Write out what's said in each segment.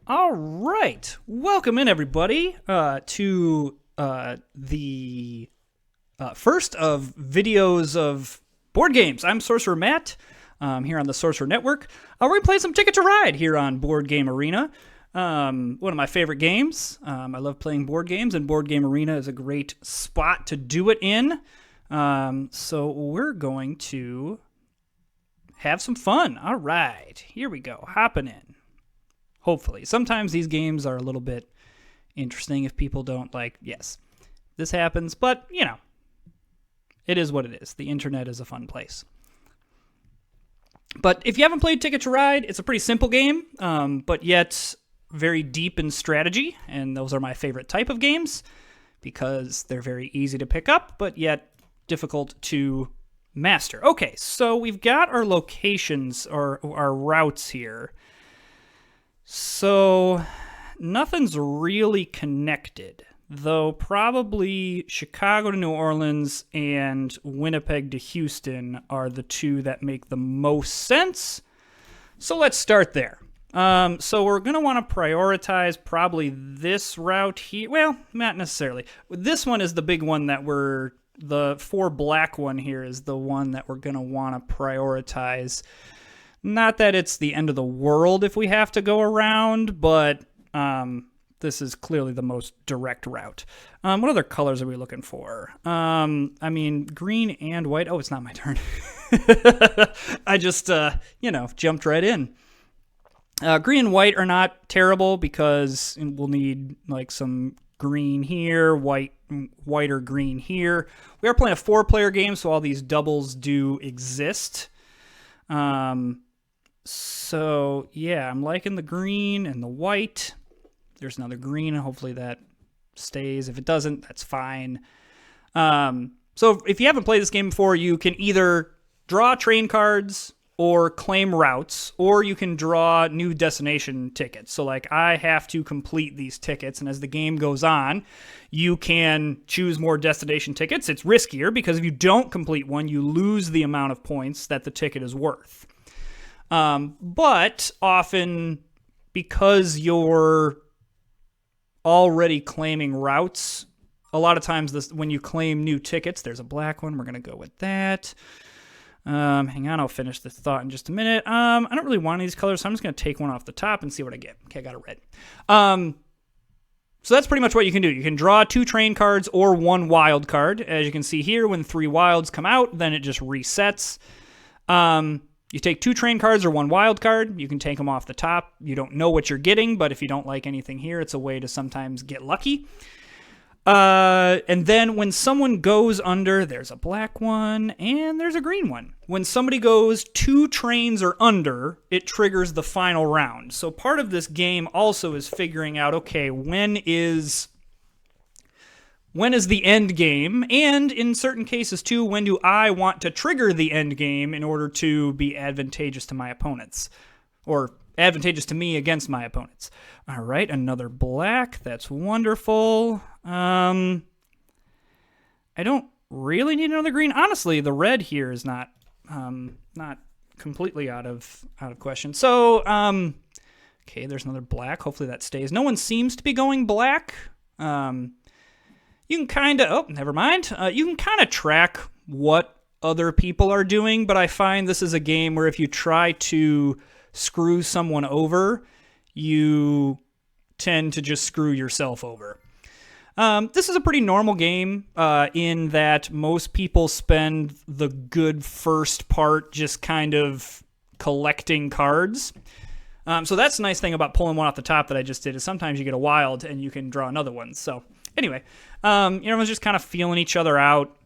All right. Welcome in, everybody, to the first of videos of board games. I'm Sorcerer Matt here on the Sorcerer Network. We're going to play some Ticket to Ride here on Board Game Arena. One of my favorite games. I love playing board games, and Board Game Arena is a great spot to do it in. So we're going to have some fun. All right. Here we go. Hopping in. Hopefully. Sometimes these games are a little bit interesting if people don't like, yes, this happens, but, you know, it is what it is. The internet is a fun place. But if you haven't played Ticket to Ride, it's a pretty simple game, but yet very deep in strategy, and those are my favorite type of games because they're very easy to pick up, but yet difficult to master. Okay, so we've got our locations, or our routes here. So, nothing's really connected, though probably Chicago to New Orleans and Winnipeg to Houston are the two that make the most sense. So let's start there. So we're going to want to prioritize probably this route here. Well, not necessarily. This one is the big one that the 4 black one here is the one that we're going to want to prioritize. Not that it's the end of the world if we have to go around, but this is clearly the most direct route. What other colors are we looking for? I mean, green and white. Oh, it's not my turn. I just, jumped right in. Green and white are not terrible because we'll need like some green here, white or green here. We are playing a 4-player game, so all these doubles do exist. So, yeah, I'm liking the green and the white. There's another green, and hopefully that stays. If it doesn't, that's fine. So if you haven't played this game before, you can either draw train cards or claim routes, or you can draw new destination tickets. So, like, I have to complete these tickets, and as the game goes on, you can choose more destination tickets. It's riskier because if you don't complete one, you lose the amount of points that the ticket is worth. But often, because you're already claiming routes, a lot of times when you claim new tickets, there's a black one. We're going to go with that. Hang on, I'll finish this thought in just a minute. I don't really want any of these colors, so I'm just going to take one off the top and see what I get. Okay, I got a red. So that's pretty much what you can do. You can draw 2 train cards or 1 wild card. As you can see here, when 3 wilds come out, then it just resets. You take 2 train cards or 1 wild card. You can take them off the top. You don't know what you're getting, but if you don't like anything here, it's a way to sometimes get lucky. And then when someone goes under, there's a black one and there's a green one. When somebody goes 2 trains or under, it triggers the final round. So part of this game also is figuring out, okay, when is the end game, and in certain cases, too, when do I want to trigger the end game in order to be advantageous to my opponents, or advantageous to me against my opponents. All right, another black. That's wonderful. I don't really need another green. Honestly, the red here is not completely out of question. So, okay, there's another black. Hopefully that stays. No one seems to be going black. You can kind of, oh, never mind. You can kind of track what other people are doing, but I find this is a game where if you try to screw someone over, you tend to just screw yourself over. This is a pretty normal game in that most people spend the good first part just kind of collecting cards. So that's the nice thing about pulling one off the top that I just did, is sometimes you get a wild and you can draw another one. So anyway, everyone's just kind of feeling each other out.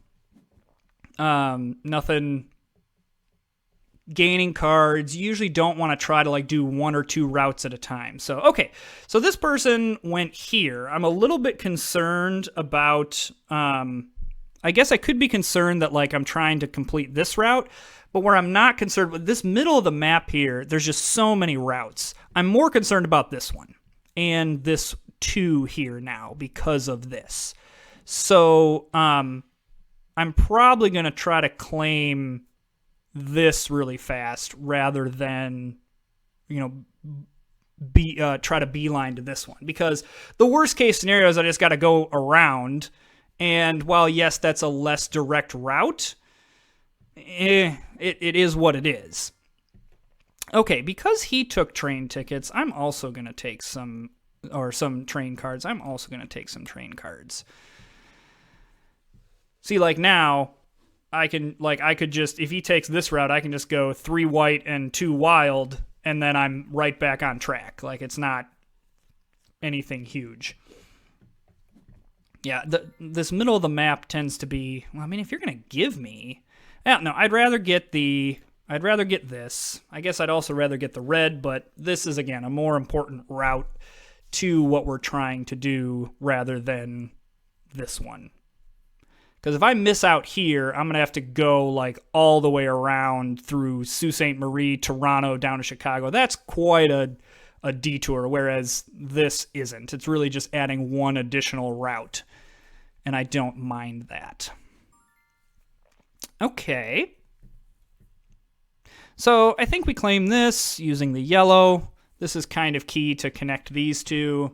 Nothing gaining cards. You usually don't want to try to like do 1 or 2 routes at a time. So, okay. So this person went here. I'm a little bit concerned about, I guess I could be concerned that like I'm trying to complete this route, but where I'm not concerned with this middle of the map here, there's just so many routes. I'm more concerned about this one and this 2 here now because of this. So, I'm probably going to try to claim this really fast rather than, try to beeline to this one, because the worst case scenario is I just got to go around, and while yes, that's a less direct route, it is what it is. Okay, because he took train tickets, I'm also going to take some train cards. I'm also going to take some train cards. See, like now, I could just, if he takes this route, I can just go 3 white and 2 wild, and then I'm right back on track. Like, it's not anything huge. Yeah, this middle of the map tends to be, well, I mean, if you're going to give me, no, I'd rather get this. I guess I'd also rather get the red, but this is, again, a more important route to what we're trying to do rather than this one. Because if I miss out here, I'm going to have to go like all the way around through Sault Ste. Marie, Toronto, down to Chicago. That's quite a detour, whereas this isn't. It's really just adding one additional route, and I don't mind that. Okay. So I think we claim this using the yellow. This is kind of key to connect these two.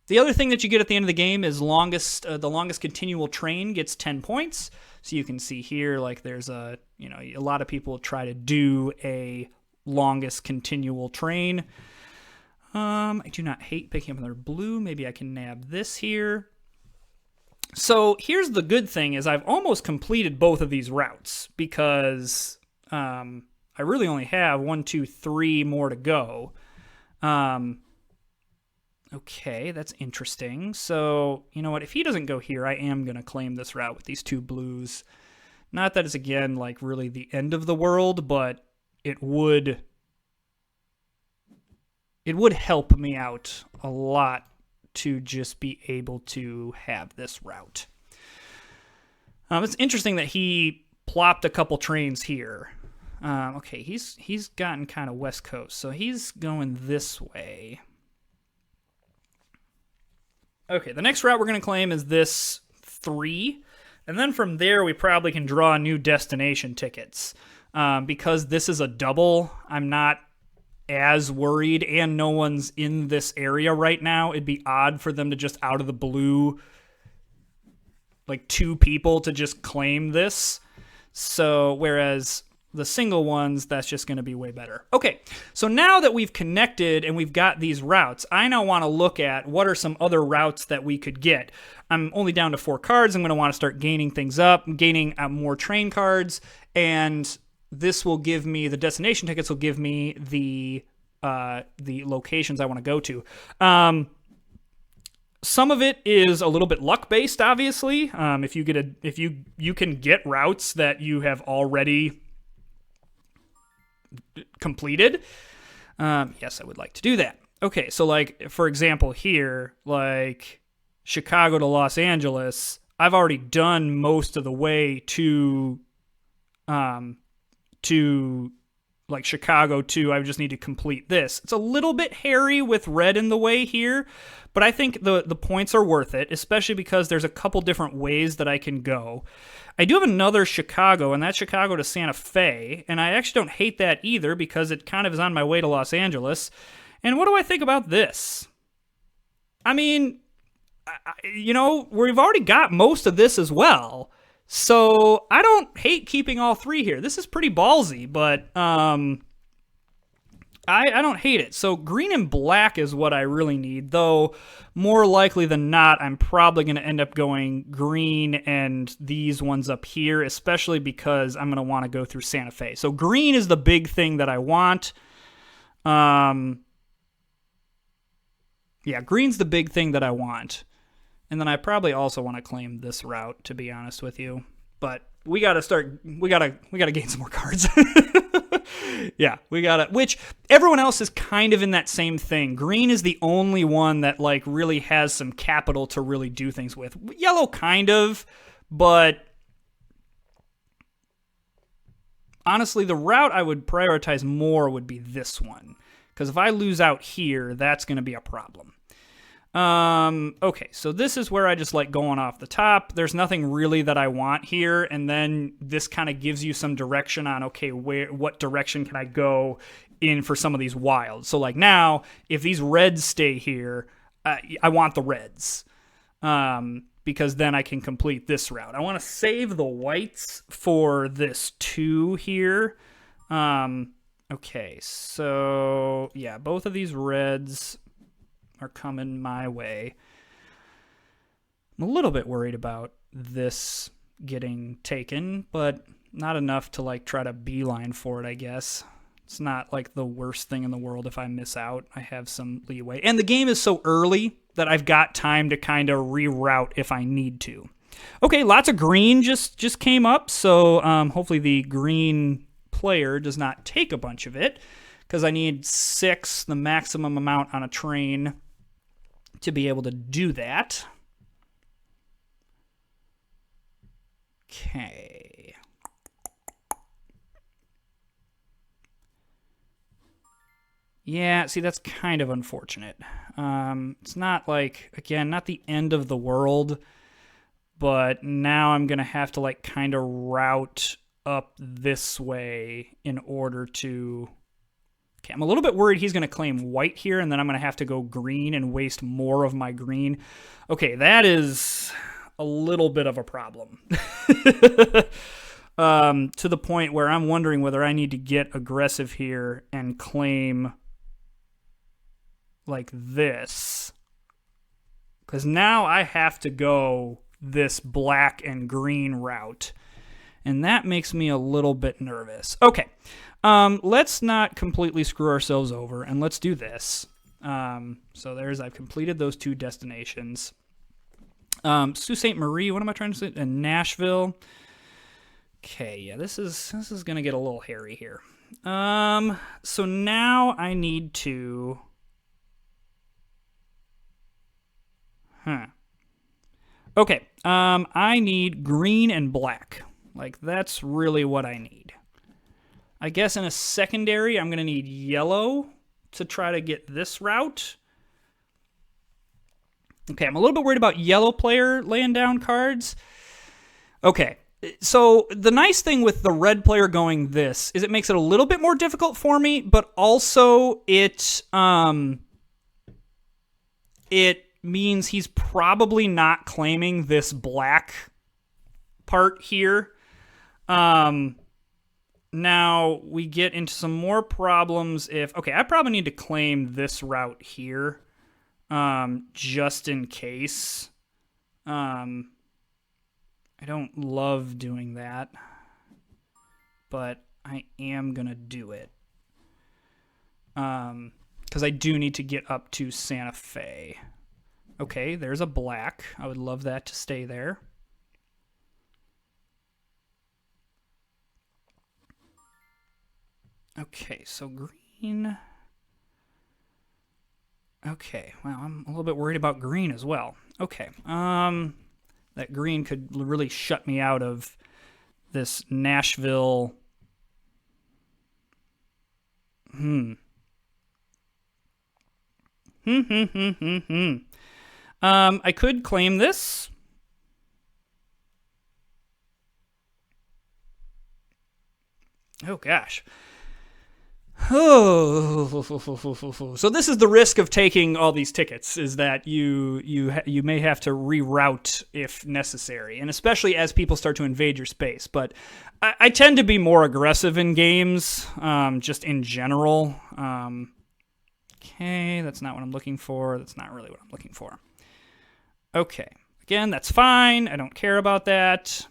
The other thing that you get at the end of the game is the longest continual train gets 10 points. So you can see here, like there's a lot of people try to do a longest continual train. I do not hate picking up another blue. Maybe I can nab this here. So here's the good thing is I've almost completed both of these routes because I really only have 1, 2, 3 more to go. Okay, that's interesting. So, you know what? If he doesn't go here, I am going to claim this route with these 2 blues. Not that it's, again, like really the end of the world, but it would help me out a lot to just be able to have this route. It's interesting that he plopped a couple trains here. Okay, he's gotten kind of West Coast, so he's going this way. Okay, the next route we're going to claim is this 3. And then from there, we probably can draw new destination tickets. Because this is a double, I'm not as worried, and no one's in this area right now. It'd be odd for them to just out of the blue, like 2 people to just claim this. So, whereas the single ones, that's just going to be way better. Okay, so now that we've connected and we've got these routes, I now want to look at what are some other routes that we could get. I'm only down to 4 cards. I'm going to want to start gaining things up, gaining more train cards, and this will give me, the destination tickets will give me the locations I want to go to. Some of it is a little bit luck based, obviously. If you can get routes that you have already completed. Yes, I would like to do that. Okay, so like for example here, like Chicago to Los Angeles, I've already done most of the way to like Chicago to, I just need to complete this. It's a little bit hairy with red in the way here, but I think the points are worth it, especially because there's a couple different ways that I can go. I do have another Chicago, and that's Chicago to Santa Fe, and I actually don't hate that either because it kind of is on my way to Los Angeles. And what do I think about this? I mean, we've already got most of this as well. So I don't hate keeping all 3 here. This is pretty ballsy, but I don't hate it. So green and black is what I really need, though more likely than not, I'm probably going to end up going green and these ones up here, especially because I'm going to want to go through Santa Fe. So green is the big thing that I want. Yeah, green's the big thing that I want. And then I probably also want to claim this route, to be honest with you. But we got to gain some more cards. Yeah, which everyone else is kind of in that same thing. Green is the only one that like really has some capital to really do things with. Yellow kind of, but honestly, the route I would prioritize more would be this one. Because if I lose out here, that's going to be a problem. Okay, so this is where I just like going off the top. There's nothing really that I want here, and then this kind of gives you some direction on, okay, what direction can I go in for some of these wilds. So like now, if these reds stay here, I want the reds. Because then I can complete this route. I want to save the whites for this 2 here. Okay, so yeah, both of these reds are coming my way. I'm a little bit worried about this getting taken, but not enough to like try to beeline for it, I guess. It's not like the worst thing in the world if I miss out. I have some leeway. And the game is so early that I've got time to kind of reroute if I need to. Okay, lots of green just came up, so hopefully the green player does not take a bunch of it, because I need 6, the maximum amount on a train, to be able to do that. Okay. Yeah, see, that's kind of unfortunate. It's not like, again, not the end of the world, but now I'm going to have to like kind of route up this way in order to... Okay, I'm a little bit worried he's going to claim white here, and then I'm going to have to go green and waste more of my green. Okay, that is a little bit of a problem. To the point where I'm wondering whether I need to get aggressive here and claim like this, because now I have to go this black and green route, and that makes me a little bit nervous. Okay, let's not completely screw ourselves over, and let's do this. So I've completed those 2 destinations. Sault Ste. Marie, what am I trying to say? And Nashville. Okay, yeah, this is gonna get a little hairy here. So now I need to... Okay, I need green and black. Like, that's really what I need. I guess in a secondary, I'm going to need yellow to try to get this route. Okay, I'm a little bit worried about yellow player laying down cards. Okay, so the nice thing with the red player going this is it makes it a little bit more difficult for me, but also it means he's probably not claiming this black part here. Now we get into some more problems if... Okay, I probably need to claim this route here, just in case. I don't love doing that, but I am going to do it. Because I do need to get up to Santa Fe. Okay, there's a black. I would love that to stay there. Okay, so green. Okay, well, I'm a little bit worried about green as well. Okay, that green could really shut me out of this Nashville. I could claim this. Oh, gosh. Oh, so this is the risk of taking all these tickets, is that you may have to reroute if necessary, and especially as people start to invade your space. But I tend to be more aggressive in games, just in general. Okay, that's not what I'm looking for. That's not really what I'm looking for. Okay, again, that's fine. I don't care about that.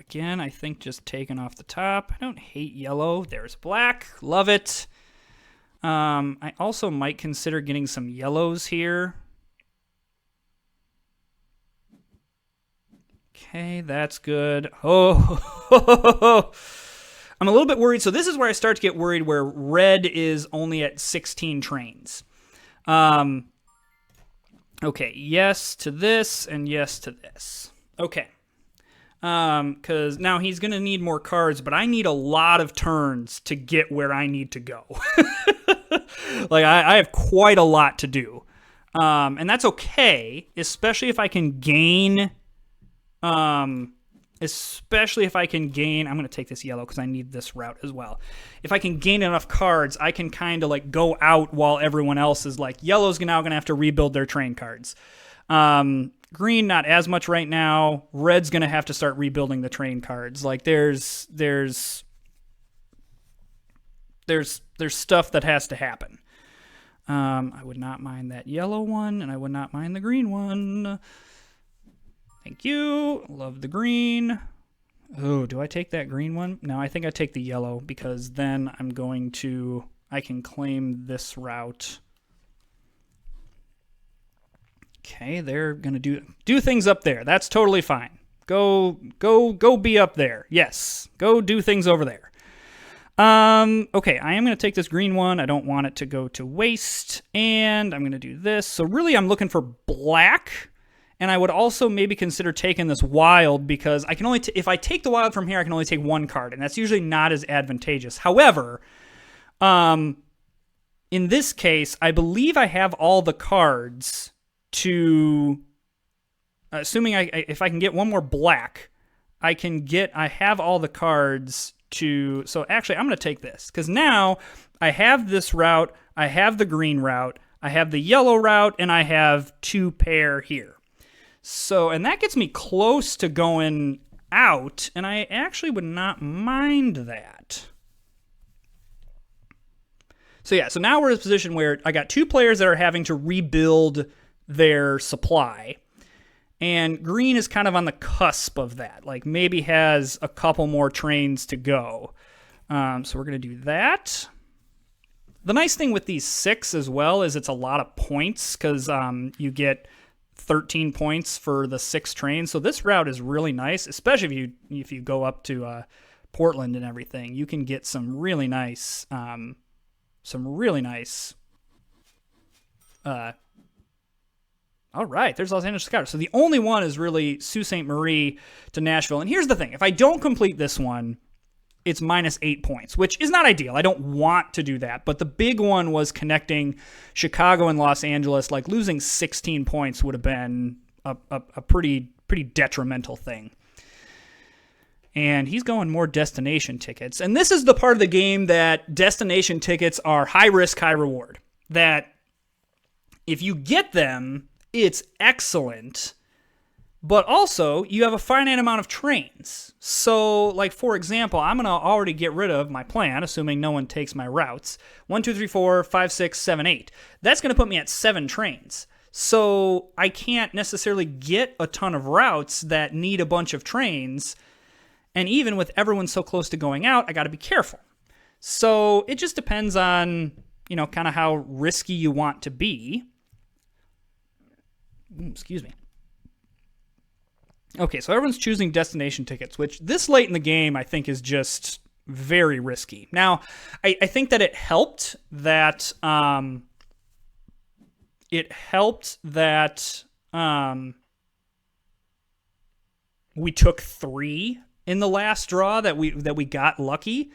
Again, I think just taking off the top. I don't hate yellow. There's black. Love it. I also might consider getting some yellows here. Okay, that's good. Oh, I'm a little bit worried. So this is where I start to get worried, where red is only at 16 trains. Okay, yes to this and yes to this. Okay. Because now he's going to need more cards, but I need a lot of turns to get where I need to go. Like, I have quite a lot to do. And that's okay, especially if I can gain especially if I can gain, I'm going to take this yellow because I need this route as well. If I can gain enough cards, I can kind of like go out while everyone else is like, yellow's now going to have to rebuild their train cards. Green, not as much right now. Red's going to have to start rebuilding the train cards. Like there's stuff that has to happen. I would not mind that yellow one, and I would not mind the green one. Thank you. Love the green. Oh, do I take that green one? No, I think I take the yellow because then I can claim this route. Okay, they're going to do things up there. That's totally fine. Go be up there. Yes, go do things over there. Okay, I am going to take this green one. I don't want it to go to waste, and I'm going to do this. So really, I'm looking for black. And I would also maybe consider taking this wild because I can only if I take the wild from here, I can only take one card, and that's usually not as advantageous. However, in this case, I believe I have all the cards to, assuming if I can get one more black, I have all the cards to, so actually I'm going to take this because now I have this route, I have the green route, I have the yellow route, and I have 2 pair here. So, and that gets me close to going out, and I actually would not mind that. So yeah, so now we're in a position where I got 2 players that are having to rebuild their supply, and green is kind of on the cusp of that, like maybe has a couple more trains to go. So we're going to do that. The nice thing with these 6 as well is it's a lot of points because you get 13 points for the 6 trains. So this route is really nice, especially if you go up to Portland and everything. You can get some really nice all right, there's Los Angeles Chicago. So the only one is really Sault Ste. Marie to Nashville. And here's the thing. If I don't complete this one, it's minus 8 points, which is not ideal. I don't want to do that. But the big one was connecting Chicago and Los Angeles. Like losing 16 points would have been a pretty detrimental thing. And he's going more destination tickets. And this is the part of the game that destination tickets are high risk, high reward. That if you get them, it's excellent. But also, you have a finite amount of trains. So, like, for example, I'm going to already get rid of my plan, assuming no one takes my routes. 1, 2, 3, 4, 5, 6, 7, 8. That's going to put me at 7 trains. So, I can't necessarily get a ton of routes that need a bunch of trains. And even with everyone so close to going out, I got to be careful. So, it just depends on, kind of how risky you want to be. Excuse me. Okay, so everyone's choosing destination tickets, which this late in the game I think is just very risky. Now, I think that it helped that we took 3 in the last draw, that we got lucky,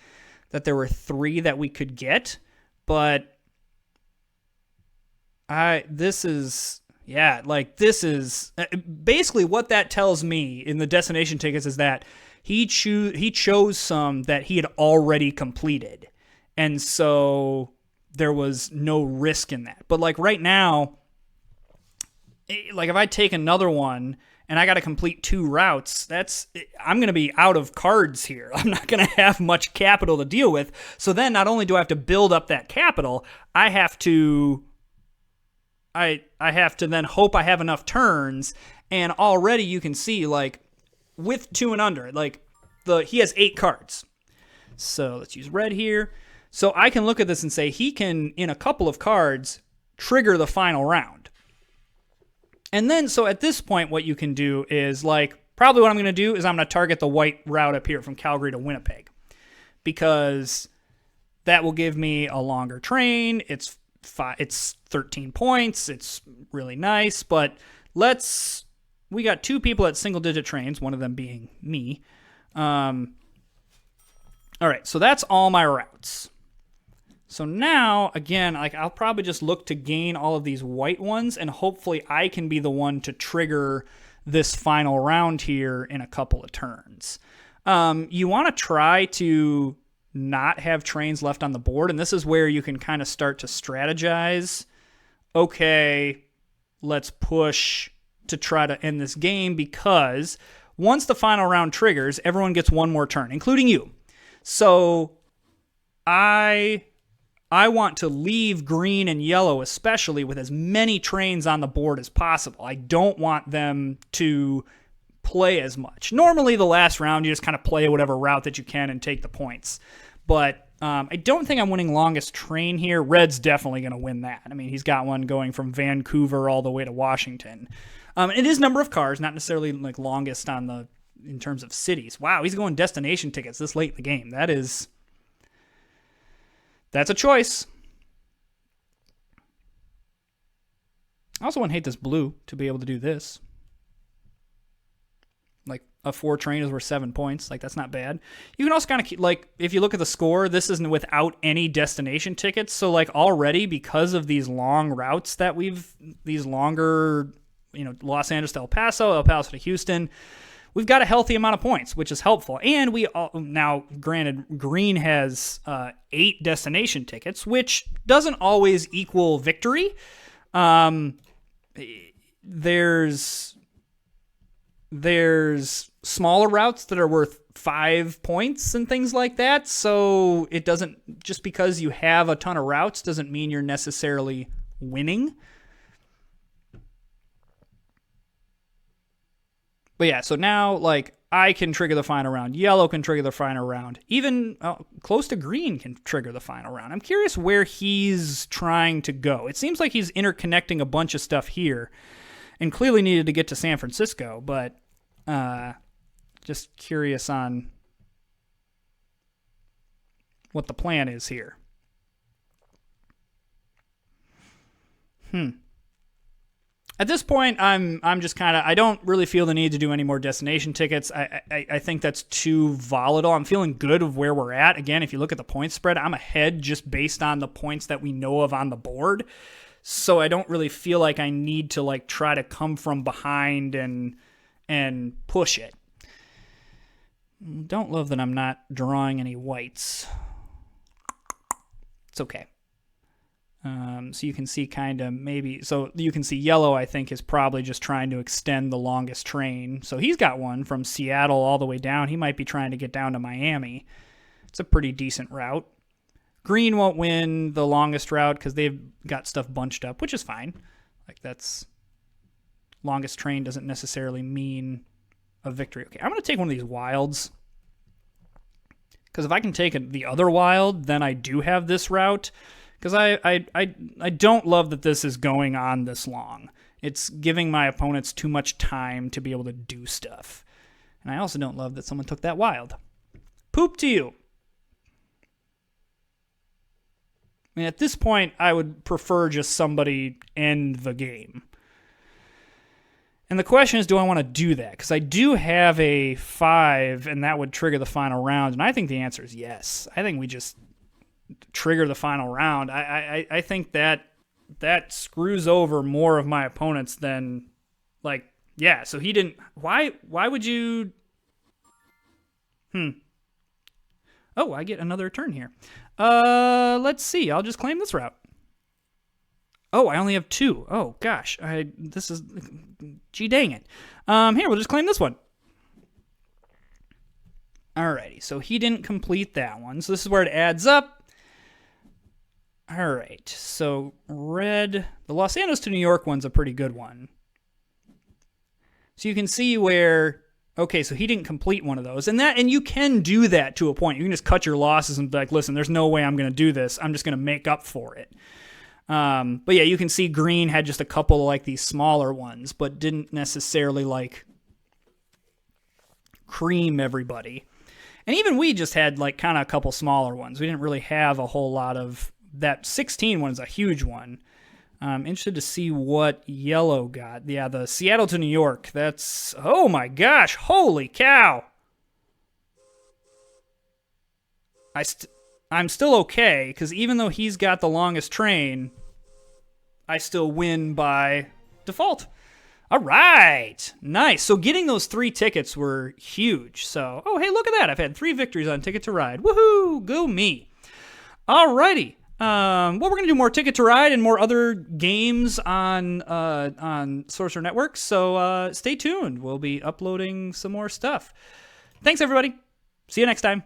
that there were 3 that we could get, but this is basically what that tells me in the destination tickets is that he chose some that he had already completed. And so there was no risk in that. But like right now, like if I take another one and I got to complete 2 routes, I'm going to be out of cards here. I'm not going to have much capital to deal with. So then not only do I have to build up that capital, I have to then hope I have enough turns, and already you can see, like, with 2 and under, like, he has 8 cards. So let's use red here. So I can look at this and say he can, in a couple of cards, trigger the final round. And then, so at this point, what you can do is, like, probably what I'm going to do is I'm going to target the white route up here from Calgary to Winnipeg, because that will give me a longer train. It's 13 points. It's really nice, but we got 2 people at single-digit trains, one of them being me. All right, so that's all my routes. So now, again, like I'll probably just look to gain all of these white ones, and hopefully I can be the one to trigger this final round here in a couple of turns. You want to try to not have trains left on the board, and this is where you can kind of start to strategize. Okay, let's push to try to end this game, because once the final round triggers, everyone gets one more turn, including you. So I want to leave green and yellow especially with as many trains on the board as possible. I don't want them to play as much. Normally the last round you just kind of play whatever route that you can and take the points. But I don't think I'm winning longest train here. Red's definitely going to win that. I mean, he's got one going from Vancouver all the way to Washington. It is number of cars, not necessarily like longest in terms of cities. Wow, he's going destination tickets this late in the game. That's a choice. I also wouldn't hate this blue to be able to do this. Like a 4 train is worth 7 points. Like, that's not bad. You can also kind of keep, like, if you look at the score, this isn't without any destination tickets. So like already, because of these long routes that these longer, Los Angeles to El Paso to Houston, we've got a healthy amount of points, which is helpful. And now, granted, green has 8 destination tickets, which doesn't always equal victory. There's smaller routes that are worth 5 points and things like that. So it doesn't, just because you have a ton of routes doesn't mean you're necessarily winning. But yeah, so now, like, I can trigger the final round. Yellow can trigger the final round. Even close to green can trigger the final round. I'm curious where he's trying to go. It seems like he's interconnecting a bunch of stuff here and clearly needed to get to San Francisco, but just curious on what the plan is here. At this point, I'm just kind of, I don't really feel the need to do any more destination tickets. I think that's too volatile. I'm feeling good of where we're at. Again, if you look at the point spread, I'm ahead just based on the points that we know of on the board. So I don't really feel like I need to like try to come from behind and push it. Don't love that I'm not drawing any whites. It's okay. So you can see kind of so you can see yellow, I think, is probably just trying to extend the longest train. So he's got one from Seattle all the way down. He might be trying to get down to Miami. It's a pretty decent route. Green won't win the longest route because they've got stuff bunched up, which is fine. Like, that's longest train doesn't necessarily mean a victory. Okay, I'm going to take one of these wilds. Because if I can take the other wild, then I do have this route. Because I don't love that this is going on this long. It's giving my opponents too much time to be able to do stuff. And I also don't love that someone took that wild. Poop to you. I mean, at this point, I would prefer just somebody end the game. And the question is, do I want to do that? Because I do have a 5, and that would trigger the final round. And I think the answer is yes. I think we just trigger the final round. I think that screws over more of my opponents than, like, yeah. So he didn't. Why would you? Oh, I get another turn here. Let's see. I'll just claim this route. Oh, I only have 2. Oh gosh, this is, gee dang it. Here, we'll just claim this one. Alrighty, so he didn't complete that one. So this is where it adds up. Alright, so red, the Los Angeles to New York one's a pretty good one. So you can see where, okay, so he didn't complete one of those. And you can do that to a point. You can just cut your losses and be like, listen, there's no way I'm going to do this. I'm just going to make up for it. But yeah, you can see green had just a couple of like these smaller ones, but didn't necessarily like cream everybody. And even we just had like kind of a couple smaller ones. We didn't really have a whole lot of that. 16 one is a huge one. I'm interested to see what yellow got. Yeah, the Seattle to New York. That's, oh my gosh, holy cow. I'm still okay, because even though he's got the longest train, I still win by default. All right. Nice. So getting those 3 tickets were huge. So, oh, hey, look at that. I've had 3 victories on Ticket to Ride. Woohoo! Go me. All righty. Well, we're going to do more Ticket to Ride and more other games on Sorcerer Network. So stay tuned. We'll be uploading some more stuff. Thanks, everybody. See you next time.